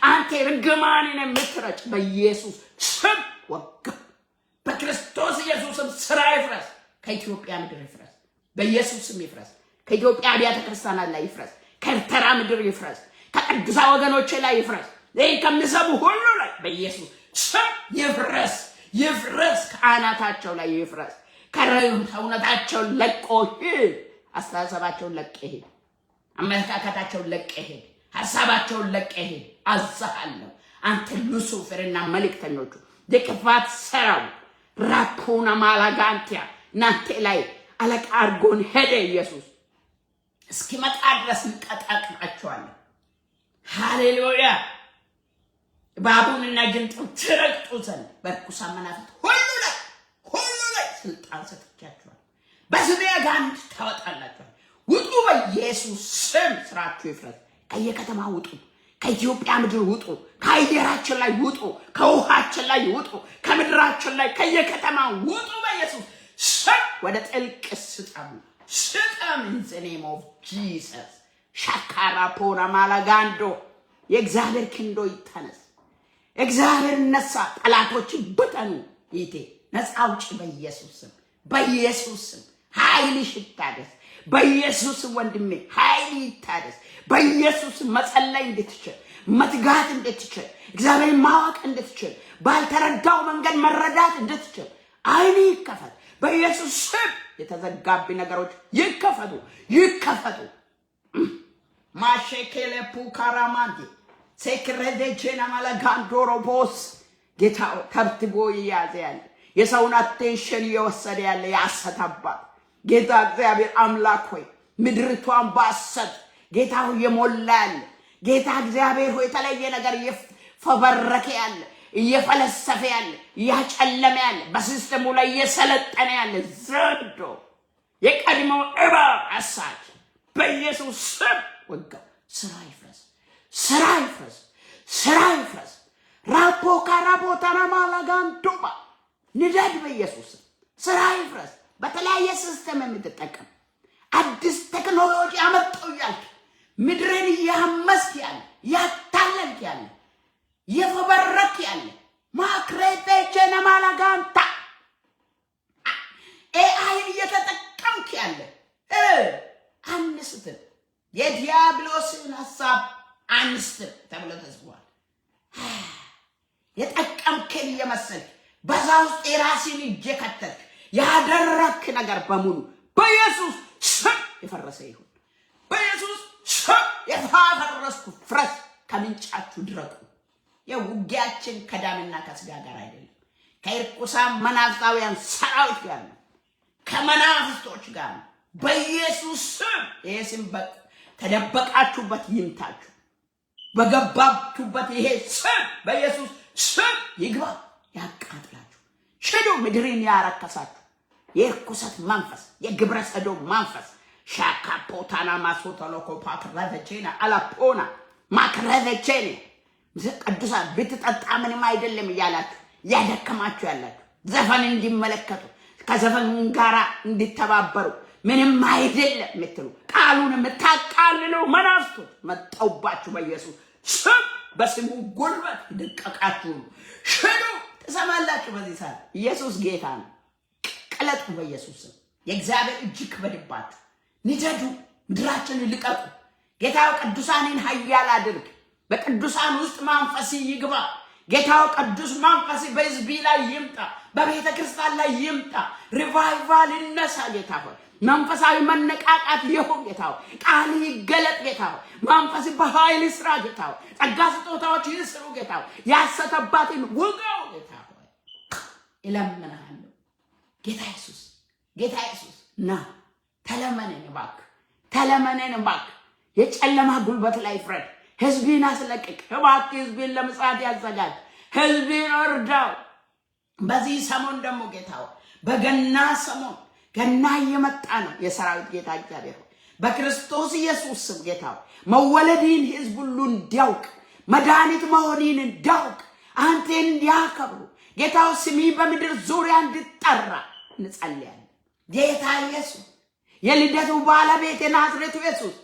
አንተ ርግማንን የምትረጭ በኢየሱስ ስም ወጋ። በክርስቶስ ኢየሱስም ስራ ይፍረስ። ከኢትዮጵያ ምድር ይፍረስ። በኢየሱስ ስም ይፍረስ። ከኢትዮጵያ አብያተ ክርስቲያናት ላይ ይፍረስ። ከኤርትራ ምድር ይፍረስ። ከቅዱሳን ወገኖች ላይ ይፍረስ። ይህን ከሚሰሙ ሁሉ ላይ በኢየሱስ ስም ይፍረስ። ይፍረስ። ከአናታቸው ላይ ይፍረስ። ከሰውነታቸውን ለቆ ሂድ። አስተሳሰባቸውን ለቀ ሂድ። አመለካከታቸውን ለቀ ሂድ። ሐሳባቸውን ለቀ ሂድ። አዛሃለሁ። አንተ ሉሲፈርና መልእክተኞቹ የክፋት ሰራዊት ራፑና ማላጋንቲያ እናንተ ላይ አለቃ አድርጎን ሄደ። ኢየሱስ እስኪመጣ ድረስ እንቀጣቅጣቸዋለን። ሃሌሉያ። እባቡንና ጊንጡን ትረግጡ ዘንድ በርኩሳን መናፍስት ሁሉ ላይ ስልጣን ሰጥቻችኋል። በስሜ አጋንንት ታወጣላችኋል። ውጡ። በኢየሱስ ስም ስራችሁ ይፍረስ። ከየከተማ ውጡ። ከኢትዮጵያ ምድር ውጡ። ከአየራችን ላይ ውጡ። ከውሃችን ላይ ውጡ። ከምድራችን ላይ ከየከተማ ውጡ። በኢየሱስ ስም ወደ ጥልቅ ስጠሙ። ስጠም in the name of Jesus። ሻካራ ፖራ ማላጋንዶ የእግዚአብሔር ክንዶ ይተነስ። እግዚአብሔር ነሳ። ጠላቶችን በጠኑ ይቴ ነፃ አውጪ በኢየሱስ ስም። በኢየሱስ ስም ኃይልሽ ይታደስ። በኢየሱስ ወንድሜ ኃይል ይታደስ። በኢየሱስ መጸለይ እንድትችል፣ መትጋት እንድትችል፣ እግዚአብሔር ማወቅ እንድትችል፣ ባልተረዳው መንገድ መረዳት እንድትችል አይን ይከፈት። በኢየሱስ ስም የተዘጋቢ ነገሮች ይከፈቱ፣ ይከፈቱ። ማሸከለ ፑካራማንዲ ሴክሬዴቼና ማላጋንዶሮ ቦስ ጌታው ተብትቦ ይያዘ ያለ የሰውን አቴንሽን እየወሰደ ያለ የሐሰት አባት ጌታ እግዚአብሔር አምላክ ሆይ ምድርቷን በሐሰት ጌታ ሆይ የሞላ ያለ ጌታ እግዚአብሔር ሆይ የተለየ ነገር እየፈበረከ ያለ እየፈለሰፈ ያለ እያጨለመ ያለ በሲስተሙ ላይ እየሰለጠነ ያለ ዘንዶ የቀድሞ እባብ አሳች በኢየሱስ ስም ወጋው። ስራ ይፍረስ፣ ስራ ይፍረስ፣ ስራ ይፍረስ። ራፖ ካራቦ ታራማላጋንዶባ ንደድ በኢየሱስ ስም ስራ ይፍረስ። በተለያየ ሲስተም የምትጠቀም አዲስ ቴክኖሎጂ አመጣው ያልክ ምድርን እያመስክ ያለ ያታለልክ ያለ የፈበረክ ያለ ማክሬቴቼና ማላጋንታ ኤአይን እየተጠቀምክ ያለ አንስትል የዲያብሎስን ሐሳብ አንስትል ተብሎ ተጽፏል። የጠቀምከን እየመሰልክ በዛ ውስጥ የራስን እጅ ከተትክ ያደረክ ነገር በሙሉ በኢየሱስ ስም የፈረሰ ይሁን። በኢየሱስ ስም የፈረስኩ ፍረስ። ከምንጫችሁ ድረቁ። የውጊያችን ከደምና ከስጋ ጋር አይደለም፣ ከርኩሳን መናፍስታውያን ሰራዊት ጋር ነው፣ ከመናፍስቶች ጋር ነው። በኢየሱስ ስም ይሄ ስም ተደበቃችሁበት ይምታችሁ። በገባችሁበት ይሄ ስም በኢየሱስ ስም ይግባ፣ ያቃጥላችሁ። ሽዱ። ምድርን ያረከሳችሁ የርኩሰት መንፈስ፣ የግብረ ሰዶም መንፈስ ሻካፖታና ማሶተሎኮ ፓክራቨቼና አላፖና ማክራቨቼኔ ቅዱሳን ብትጠጣ ምንም አይደለም እያላችሁ ያደከማችሁ ያላችሁ ዘፈን እንዲመለከቱ ከዘፈን ጋራ እንዲተባበሩ ምንም አይደለም የምትሉ ቃሉን የምታቃልሉ መናፍስቶች መጣውባችሁ በኢየሱስ ስም። በስሙ ጉልበት ይደቀቃችሁ። ሽዱ። ትሰማላችሁ። በዚህ ሰዓት ኢየሱስ ጌታ ነው። ቀለጡ በኢየሱስ ስም። የእግዚአብሔር እጅ ክበድባችሁ። ንደዱ። ምድራችንን ልቀቁ። ጌታው ቅዱሳንን ኃያል አድርግ። በቅዱሳን ውስጥ መንፈስ ይግባ። ጌታው ቅዱስ መንፈስ በሕዝብ ላይ ይምጣ፣ በቤተ ክርስቲያን ላይ ይምጣ። ሪቫይቫል ይነሳ። ጌታ ሆይ መንፈሳዊ መነቃቃት ይሁን። ጌታ ሆይ ቃል ይገለጥ። ጌታ ሆይ መንፈስ በኃይል ይስራ። ጌታ ሆይ ጸጋ ስጦታዎች ይስሩ። ጌታ ሆይ ያሰተባትን ውጋው። ጌታ ሆይ እለምንሃለሁ። ጌታ ኢየሱስ፣ ጌታ ኢየሱስ ና ተለመነን እባክህ፣ ተለመነን እባክህ። የጨለማ ጉልበት ላይ ፍረድ። ሕዝብን አስለቅቅ እባክህ። ሕዝብን ለምጽአት ያዘጋጅ። ሕዝብን እርዳው። በዚህ ሰሞን ደግሞ ጌታው በገና ሰሞን ገና እየመጣ ነው። የሰራዊት ጌታ እግዚአብሔር በክርስቶስ ኢየሱስ ስም ጌታው መወለድን ሕዝብ ሁሉ እንዲያውቅ መድኃኒት መሆንን እንዲያውቅ አንተን እንዲያከብሩ ጌታው ስሚ በምድር ዙሪያ እንድጠራ እንጸልያለን። ጌታ ኢየሱስ የልደቱ ባለቤት የናዝሬቱ ኢየሱስ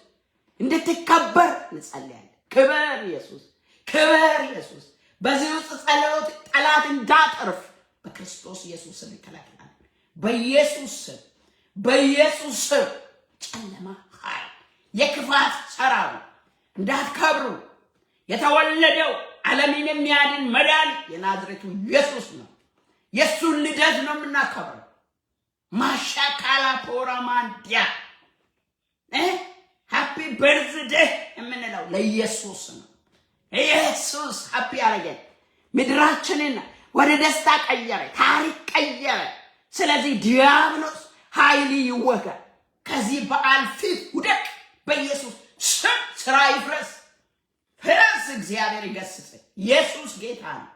እንድትከበር እንጸልያለን። ክብር ኢየሱስ፣ ክብር ኢየሱስ። በዚህ ውስጥ ጸሎት ጠላት እንዳጠርፍ በክርስቶስ ኢየሱስ ስም ይከለክላል። በኢየሱስ ስም፣ በኢየሱስ ስም ጨለማ ኃይል የክፋት ሰራዊት እንዳትከብሩ። የተወለደው ዓለምን የሚያድን መድኃኒት የናዝሬቱ ኢየሱስ ነው። የእሱን ልደት ነው የምናከብረው። ማሻካላ ፖራማንዲያ ሃፒ በርዝዴይ የምንለው ለኢየሱስ ነው። ኢየሱስ ሃፒ ያረገን ምድራችንን ወደ ደስታ ቀየረ፣ ታሪክ ቀየረ። ስለዚህ ዲያብሎስ ኃይል ይወጋ። ከዚህ በዓል ፊት ውደቅ። በኢየሱስ ስም ስራ ይፍረስ። ፍረስ። እግዚአብሔር ይገስጽ። ኢየሱስ ጌታ ነው።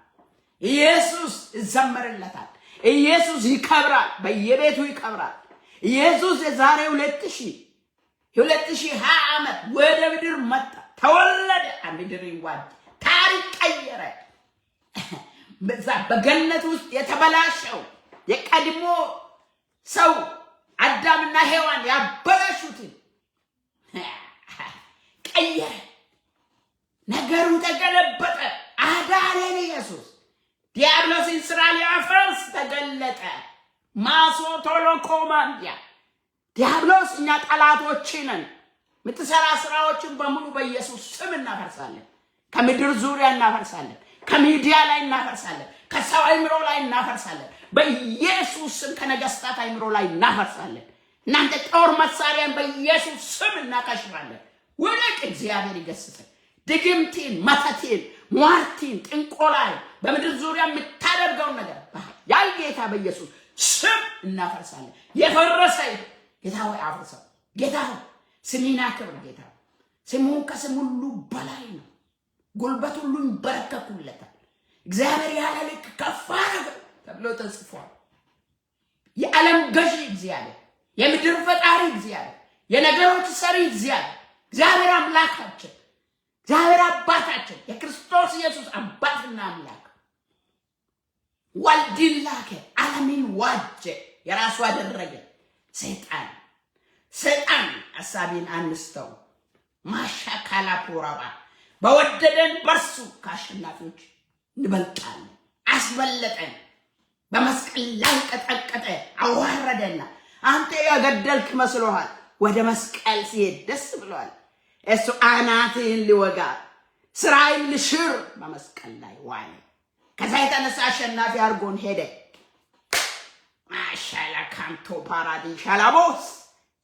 ኢየሱስ ይዘመርለታል። ኢየሱስ ይከብራል። በየቤቱ ይከብራል። ኢየሱስ የዛሬ 2020 ዓመት ወደ ምድር መጣ፣ ተወለደ። ምድር ይዋጅ፣ ታሪክ ቀየረ። በገነት ውስጥ የተበላሸው የቀድሞ ሰው አዳምና ሔዋን ያበላሹትን ቀየረ። ነገሩ ተገለበጠ። አዳነን ኢየሱስ። ዲያብሎስን ስራ ሊያፈርስ ተገለጠ። ማሶቶሎኮማንዲያ ዲያብሎስ እኛ ጠላቶች ነን። የምትሰራ ስራዎችን በሙሉ በኢየሱስ ስም እናፈርሳለን። ከምድር ዙሪያ እናፈርሳለን። ከሚዲያ ላይ እናፈርሳለን። ከሰው አይምሮ ላይ እናፈርሳለን። በኢየሱስ ስም ከነገስታት አይምሮ ላይ እናፈርሳለን። እናንተ ጦር መሳሪያን በኢየሱስ ስም እናከሽፋለን። ውደቅ። እግዚአብሔር ይገስጽ። ድግምቲን፣ መተቲን፣ ሟርቲን፣ ጥንቆላን በምድር ዙሪያ የምታደርገውን ነገር ያል ጌታ በኢየሱስ ስም እናፈርሳለን። የፈረሰ ጌታ ሆይ አፍርሰው። ጌታ ሆይ ስሚና ክብር። ጌታ ስሙ ከስም ሁሉ በላይ ነው። ጉልበት ሁሉ ይንበረከኩለታል። እግዚአብሔር ያለ ልክ ከፍ አደረገው ተብሎ ተጽፏል። የዓለም ገዢ እግዚአብሔር፣ የምድር ፈጣሪ እግዚአብሔር፣ የነገሮች ሰሪ እግዚአብሔር አምላካችን፣ እግዚአብሔር አባታችን፣ የክርስቶስ ኢየሱስ አባትና አምላክ ወልድን ላከ፣ ዓለምን ዋጀ፣ የራሱ አደረገ። ሰይጣን ሐሳቤን አንስተው ማሻካላ ፖራባ በወደደን በርሱ ከአሸናፊዎች እንበልጣለን። አስበለጠን። በመስቀል ላይ ቀጠቀጠ፣ አዋረደና አንተ ያገደልክ መስሎሃል። ወደ መስቀል ሲሄድ ደስ ብሏል። እሱ አናትህን ሊወጋ ስራይን ልሽር በመስቀል ላይ ዋለ። ከዛ የተነሳ አሸናፊ አድርጎን ሄደ። ማሻላ ካንቶ ፓራዲስ ሻላቦስ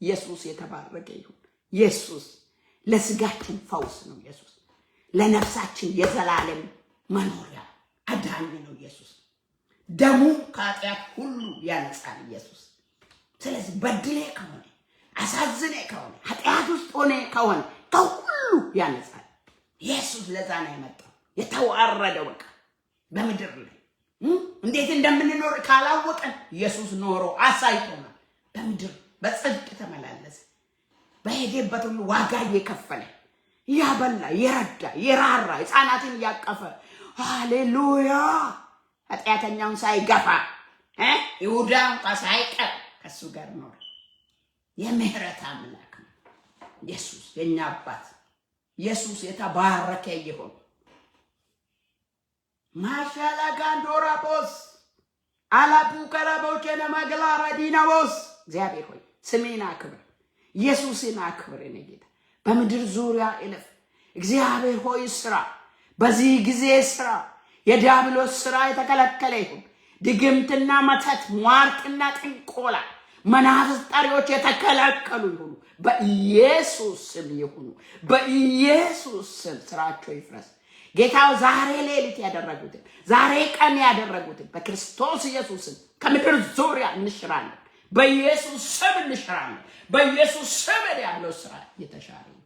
ኢየሱስ የተባረከ ይሁን። ኢየሱስ ለስጋችን ፈውስ ነው። ኢየሱስ ለነፍሳችን የዘላለም መኖሪያ አዳኝ ነው። ኢየሱስ ደሙ ከኃጢአት ሁሉ ያነጻል። ኢየሱስ ስለዚህ በድሌ ከሆነ አሳዝኔ ከሆነ ኃጢአት ውስጥ ሆነ ከሆነ ከሁሉ ያነጻል። ኢየሱስ ለዛ ነው የመጣው። የተዋረደው በቃ በምድር ላይ እንዴት እንደምንኖር ካላወቀን ኢየሱስ ኖሮ አሳይቶናል። በምድር በጽድቅ ተመላለሰ። በሄደበት ሁሉ ዋጋ እየከፈለ ያበላ፣ የረዳ፣ የራራ፣ ሕፃናትን እያቀፈ ሃሌሉያ ኃጢአተኛውን ሳይገፋ ይሁዳ እንኳን ሳይቀር ከሱ ጋር ኖረ። የምህረት አምላክ ነው ኢየሱስ። የኛ አባት ኢየሱስ የተባረከ ይሁን። ማሻላ ጋንዶራ ቦስ አላፑ ከላቦቸነ ማግላራ ዲናቦስ እግዚአብሔር ሆይ ስሜን አክብር፣ ኢየሱስን አክብር። እኔ ጌታ በምድር ዙሪያ እለፍ። እግዚአብሔር ሆይ ስራ፣ በዚህ ጊዜ ስራ። የዲያብሎስ ስራ የተከለከለ ይሁን። ድግምትና መተት፣ ሟርትና ጥንቆላ፣ መናፍስት ጠሪዎች የተከለከሉ ይሁኑ። በኢየሱስ ስም ይሁኑ። በኢየሱስ ስም ስራቸው ይፍረስ። ጌታው ዛሬ ሌሊት ያደረጉትን፣ ዛሬ ቀን ያደረጉትን በክርስቶስ ኢየሱስም ከምድር ዙሪያ እንሽራለን። በኢየሱስ ስም እንሽራለን። በኢየሱስ ስም የዲያብሎስ ስራ የተሻረ ይሁን።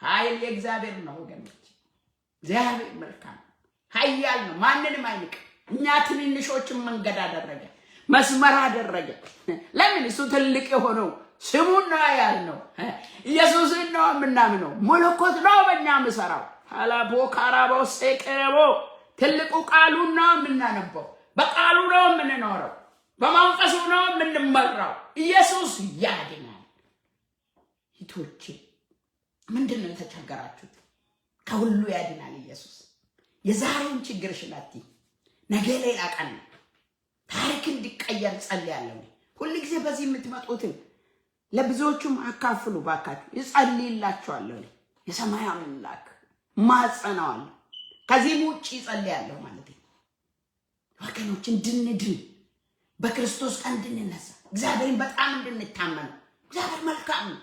ኃይል የእግዚአብሔር ነው ወገኖች። እግዚአብሔር መልካም ኃያል ነው፣ ማንንም አይንቅ። እኛ ትንንሾችን መንገድ አደረገ፣ መስመር አደረገ። ለምን? እሱ ትልቅ የሆነው ስሙን ነው ያልነው፣ ኢየሱስን ነው የምናምነው። መለኮት ነው በእኛ ምሰራው አላቦ ካራቦ ሴቀረቦ ትልቁ ቃሉን ነው የምናነበው፣ በቃሉ ነው የምንኖረው፣ በመንፈሱ ነው የምንመራው። ኢየሱስ ያድናል። ይቶቼ ምንድነው የተቸገራችሁት? ከሁሉ ያድናል ኢየሱስ። የዛሬውን ችግርሽን አትይ፣ ነገ ሌላ ቀን ነው። ታሪክ እንዲቀየር ጸልያለሁ። ሁሉ ጊዜ በዚህ የምትመጡትን ለብዙዎቹም አካፍሉ ባካችሁ፣ ይጸልይላችኋለሁ። የሰማይ አምላክ ማጸናዋለሁ። ከዚህም ውጭ ይጸልያለሁ ማለት ነው። ወገኖች እንድንድን በክርስቶስ ቀን እንድንነሳ እግዚአብሔርን በጣም እንድንታመን። እግዚአብሔር መልካም ነው።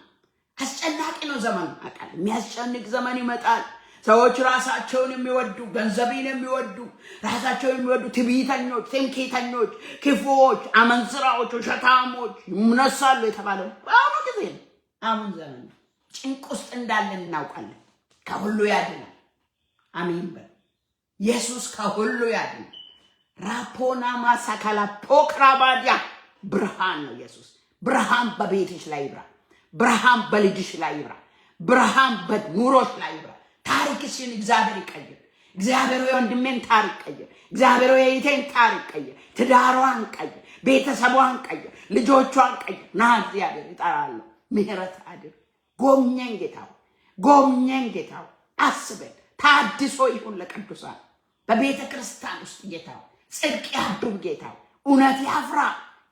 አስጨናቂ ነው ዘመኑ። አቃል የሚያስጨንቅ ዘመን ይመጣል። ሰዎች ራሳቸውን የሚወዱ፣ ገንዘብን የሚወዱ፣ ራሳቸውን የሚወዱ ትዕቢተኞች፣ ትምክህተኞች፣ ክፉዎች፣ አመንዝራዎች፣ ውሸታሞች ይነሳሉ የተባለው በአሁኑ ጊዜ ነው። አሁን ዘመን ጭንቅ ውስጥ እንዳለን እናውቃለን። ከሁሉ ያድናል። አሜን በል። ኢየሱስ ከሁሉ ያድናል። ራፖና ማሳካላ ፖክራባዲያ ብርሃን ነው ኢየሱስ። ብርሃን በቤትሽ ላይ ይብራ። ብርሃን በልጅሽ ላይ ይብራ። ብርሃን በኑሮሽ ላይ ይብራ። ታሪክሽን እግዚአብሔር ይቀይር። እግዚአብሔር የወንድሜን ታሪክ ቀይር። እግዚአብሔር የእህቴን ታሪክ ቀይር። ትዳሯን ቀይር። ቤተሰቧን ቀይር። ልጆቿን ቀይር። ና እግዚአብሔር ይጠራለሁ። ምህረት አድር። ጎብኘን ጌታው፣ ጎብኘን ጌታው። አስበን። ታድሶ ይሁን ለቅዱሳን በቤተ ክርስቲያን ውስጥ ጌታው። ጽድቅ ያብብ ጌታው። እውነት ያፍራ።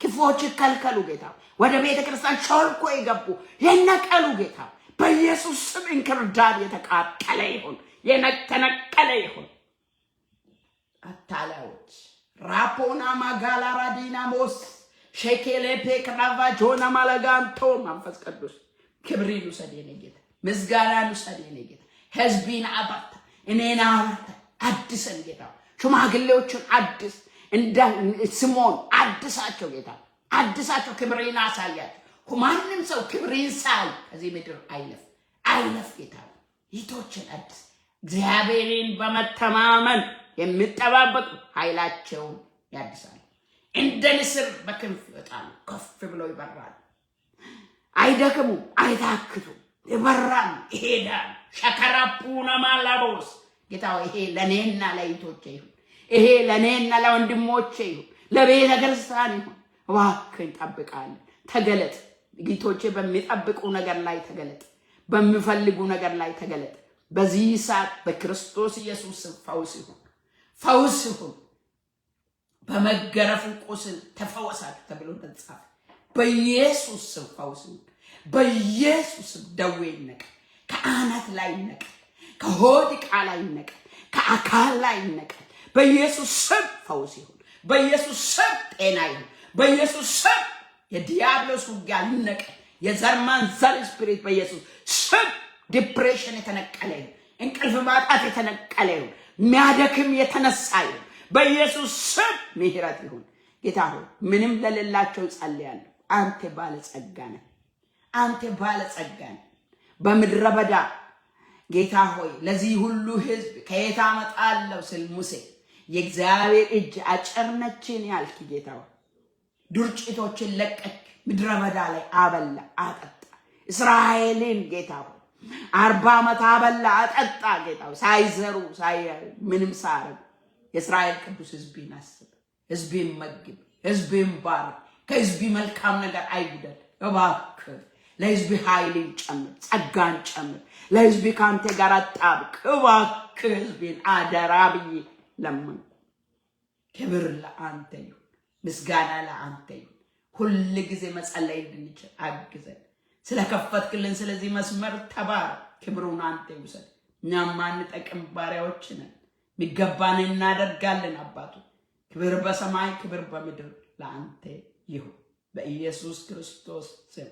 ክፎች ይከልከሉ ጌታው። ወደ ቤተ ክርስቲያን ሾልኮ የገቡ የነቀሉ ጌታው። በኢየሱስ ስም እንክርዳድ የተቃጠለ ይሁን፣ የተነቀለ ይሁን። አታላዎች ራፖና ማጋላ ራዲናሞስ ሸኬሌ ፔክራቫ ጆና ማለጋንቶ መንፈስ ቅዱስ ክብሪን ውሰድ የኔ ጌታ፣ ምስጋናን ውሰድ የኔ ጌታ። ህዝቢን አበርታ፣ እኔን አበርታ፣ አድሰን ጌታ። ሽማግሌዎችን አድስ፣ እንደ ስምዖን አድሳቸው ጌታ፣ አድሳቸው። ክብሬን አሳያቸው። ማንም ሰው ክብሬን ሳይ ከዚህ ምድር አይለፍ ጌታ። ይቶችን አድስ። እግዚአብሔርን በመተማመን የሚጠባበቁ ኃይላቸውን ያድሳሉ። እንደ ንስር በክንፍ ይወጣሉ፣ ከፍ ብለው ይበራሉ። አይደክሙም፣ አይታክቱም፣ ይበራሉ፣ ይሄዳሉ። ሸከራፑና ማላቦስ ጌታ ይሄ ለኔና ለይቶቼ ይሁን። ይሄ ለኔና ለወንድሞቼ ይሁን፣ ለቤተ ክርስቲያን ይሁን። እባክህን ጠብቃለሁ። ተገለጥ ጌቶቼ፣ በሚጠብቁ ነገር ላይ ተገለጥ፣ በሚፈልጉ ነገር ላይ ተገለጥ። በዚህ ሰዓት በክርስቶስ ኢየሱስ ፈውስ ይሁን፣ ፈውስ ይሁን። በመገረፉ ቁስል ተፈወሳችሁ ተብሎ ተጻፈ። በኢየሱስ ስም ፈውስ ይሁን። በኢየሱስ ስም ደዌ ይነቀል፣ ከአናት ላይ ይነቀል፣ ከሆድ ዕቃ ላይ ይነቀል፣ ከአካል ላይ ይነቀል። በኢየሱስ ስም ፈውስ ይሁን። በኢየሱስ ስም ጤና ይሁን። በኢየሱስ ስም የዲያብሎስ ውጊያ ይነቀል። የዘር ማንዘር ስፒሪት በኢየሱስ ስም ዲፕሬሽን የተነቀለ ይሁን። እንቅልፍ ማጣት የተነቀለ ይሁን። የሚያደክም የተነሳ ይሁን። በኢየሱስ ስም ምህረት ይሁን። ጌታ ሆይ ምንም ለሌላቸው ጸልያለሁ። አንተ ባለጸጋ ነህ። አንተ ባለጸጋ ነህ። በምድረ በዳ ጌታ ሆይ ለዚህ ሁሉ ህዝብ ከየት አመጣለሁ ስል ሙሴ የእግዚአብሔር እጅ አጨርነችን ያልክ ጌታ ሆይ ዱርጭቶችን ለቀቅ። ምድረ በዳ ላይ አበላ አጠጣ እስራኤልን ጌታ ሆይ 40 ዓመት አበላ አጠጣ ጌታ ሆይ ሳይዘሩ ምንም ሳያረጉ። የእስራኤል ቅዱስ ህዝብን አስብ፣ ህዝብን መግብ፣ ህዝብን ባርክ። ከህዝብ መልካም ነገር አይጉደል እባክህ። ለህዝብ ኃይልን ጨምር፣ ጸጋን ጨምር። ለህዝብ ካንተ ጋር አጣብቅ እባክህ። ህዝብን አደራ ብዬ ለምን። ክብር ለአንተ ይሁን፣ ምስጋና ለአንተ ይሁን። ሁሉ ጊዜ መጸለይ እንድንችል አግዘን። ስለከፈትክልን ስለዚህ መስመር ተባረክ። ክብሩን አንተ ይውሰድ። እኛም ማንጠቅም ባሪያዎች ነን። የሚገባን እናደርጋለን። አባቱ ክብር በሰማይ ክብር በምድር ለአንተ ይሁን በኢየሱስ ክርስቶስ ስም።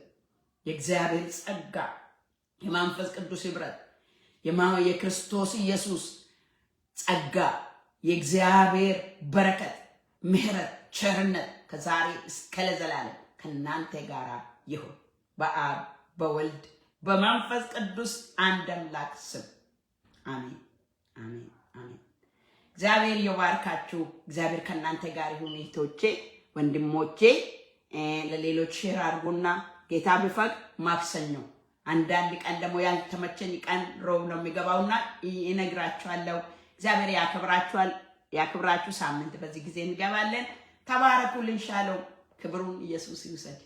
የእግዚአብሔር ጸጋ የመንፈስ ቅዱስ ህብረት የክርስቶስ ኢየሱስ ጸጋ የእግዚአብሔር በረከት ምህረት ቸርነት ከዛሬ እስከ ለዘላለም ከናንተ ጋር ይሁን በአብ በወልድ በመንፈስ ቅዱስ አንድ አምላክ ስም አሜን አሜን አሜን። እግዚአብሔር ይባርካችሁ። እግዚአብሔር ከእናንተ ጋር ይሁን። እህቶቼ ወንድሞቼ ለሌሎች ሼር አድርጉና ጌታ ቢፈቅድ ማክሰኞ አንዳንድ ቀን ደግሞ ያልተመቸኝ ቀን ሮብ ነው የሚገባውና እነግራችኋለሁ። እግዚአብሔር ያክብራችሁ። ሳምንት በዚህ ጊዜ እንገባለን። ተባረኩልን። ሻሎም። ክብሩን ኢየሱስ ይውሰድ።